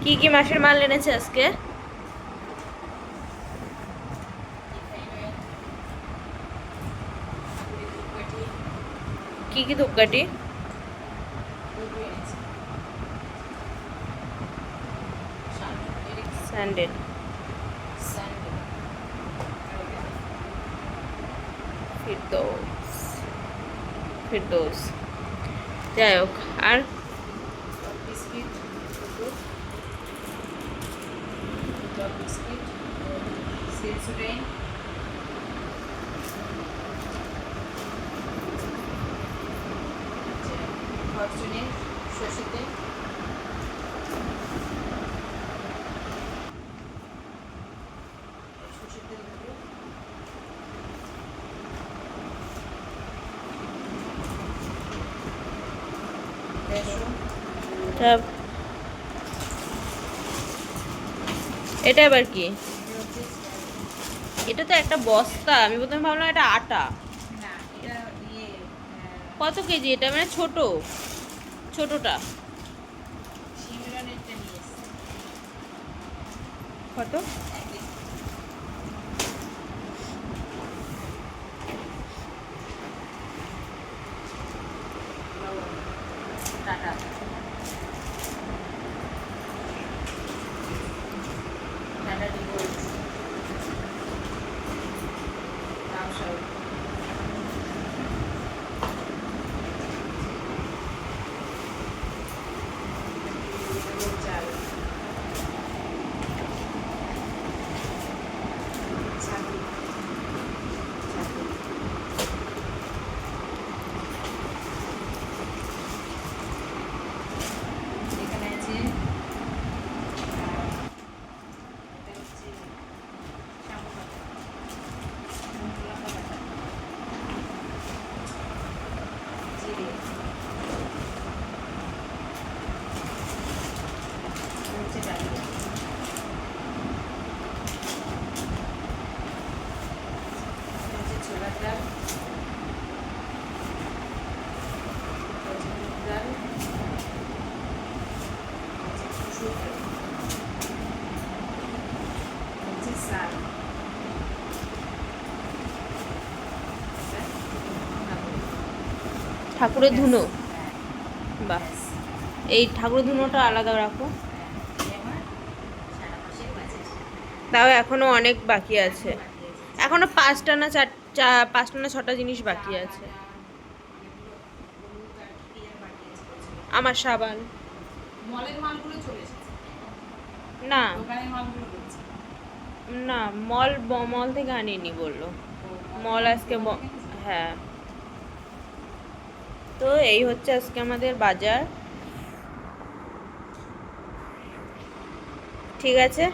কি মাসের মাল এনেছে আজকে? কি ধূপকাঠি? স্যান্ডেল। ফিরদৌস। ফিরদৌস। যাই হোক। আর এটা আবার কি? এটা তো একটা বস্তা, আমি প্রথমে ভাবলাম এটা আটা। কত কেজি এটা, মানে ছোটটা কত? ঠাকুরের ধুনো। বাহ, এই ঠাকুরের ধুনোটা আলাদা রাখো। তাও এখনো অনেক বাকি আছে, এখনো 5টা না 6টা জিনিস বাকি আছে। আমার সাবান না না, মল থেকে আনিনি বললো। মল আজকে হ্যাঁ। তো এই হচ্ছে আজকে আমাদের বাজার। ঠিক আছে।